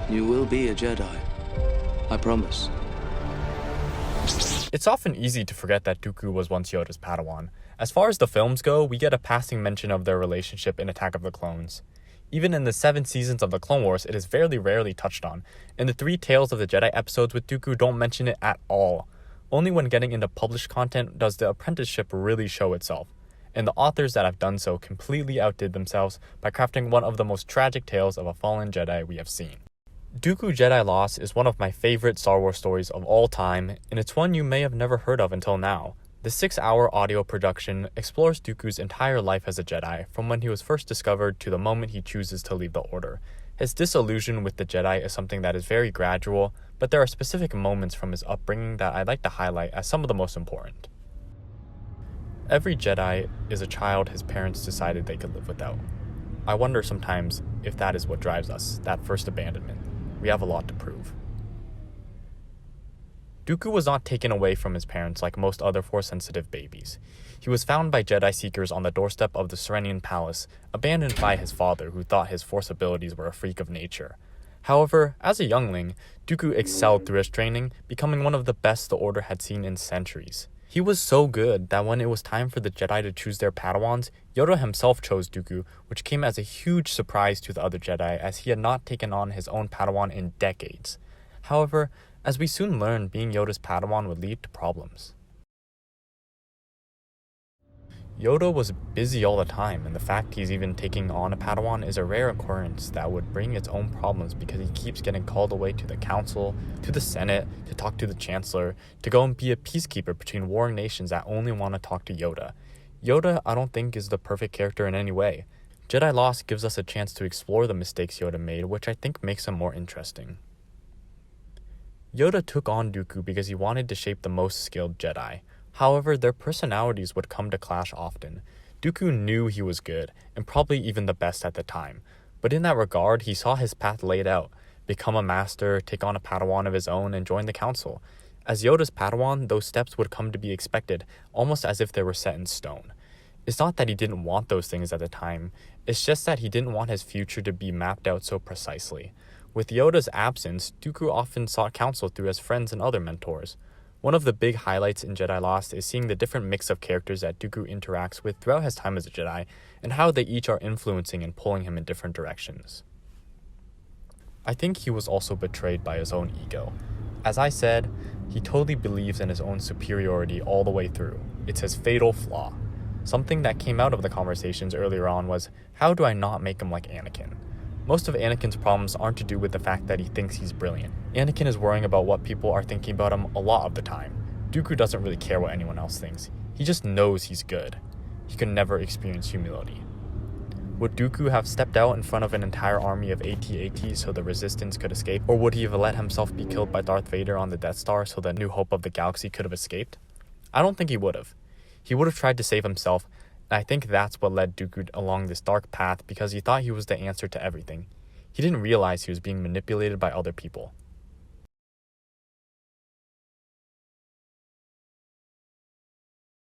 You will be a Jedi. I promise. It's often easy to forget that Dooku was once Yoda's Padawan. As far as the films go, we get a passing mention of their relationship in Attack of the Clones. Even in the 7 seasons of the Clone Wars, it is very rarely touched on, and the 3 Tales of the Jedi episodes with Dooku don't mention it at all. Only when getting into published content does the apprenticeship really show itself, and the authors that have done so completely outdid themselves by crafting one of the most tragic tales of a fallen Jedi we have seen. Dooku Jedi Lost is one of my favorite Star Wars stories of all time, and it's one you may have never heard of until now. The 6-hour audio production explores Dooku's entire life as a Jedi, from when he was first discovered to the moment he chooses to leave the Order. His disillusion with the Jedi is something that is very gradual, but there are specific moments from his upbringing that I'd like to highlight as some of the most important. Every Jedi is a child his parents decided they could live without. I wonder sometimes if that is what drives us, that first abandonment. We have a lot to prove. Dooku was not taken away from his parents like most other Force-sensitive babies. He was found by Jedi Seekers on the doorstep of the Serenian Palace, abandoned by his father who thought his Force abilities were a freak of nature. However, as a youngling, Dooku excelled through his training, becoming one of the best the Order had seen in centuries. He was so good that when it was time for the Jedi to choose their Padawans, Yoda himself chose Dooku, which came as a huge surprise to the other Jedi as he had not taken on his own Padawan in decades. However, as we soon learned, being Yoda's Padawan would lead to problems. Yoda was busy all the time, and the fact he's even taking on a Padawan is a rare occurrence that would bring its own problems because he keeps getting called away to the Council, to the Senate, to talk to the Chancellor, to go and be a peacekeeper between warring nations that only want to talk to Yoda. Yoda, I don't think, is the perfect character in any way. Jedi Lost gives us a chance to explore the mistakes Yoda made, which I think makes him more interesting. Yoda took on Dooku because he wanted to shape the most skilled Jedi. However, their personalities would come to clash often. Dooku knew he was good, and probably even the best at the time. But in that regard, he saw his path laid out. Become a master, take on a Padawan of his own, and join the Council. As Yoda's Padawan, those steps would come to be expected, almost as if they were set in stone. It's not that he didn't want those things at the time, it's just that he didn't want his future to be mapped out so precisely. With Yoda's absence, Dooku often sought counsel through his friends and other mentors. One of the big highlights in Jedi Lost is seeing the different mix of characters that Dooku interacts with throughout his time as a Jedi, and how they each are influencing and pulling him in different directions. I think he was also betrayed by his own ego. As I said, he totally believes in his own superiority all the way through. It's his fatal flaw. Something that came out of the conversations earlier on was, how do I not make him like Anakin? Most of Anakin's problems aren't to do with the fact that he thinks he's brilliant. Anakin is worrying about what people are thinking about him a lot of the time. Dooku doesn't really care what anyone else thinks. He just knows he's good. He could never experience humility. Would Dooku have stepped out in front of an entire army of AT-ATs so the Resistance could escape? Or would he have let himself be killed by Darth Vader on the Death Star so the New Hope of the Galaxy could have escaped? I don't think he would have. He would have tried to save himself, and I think that's what led Dooku along this dark path because he thought he was the answer to everything. He didn't realize he was being manipulated by other people.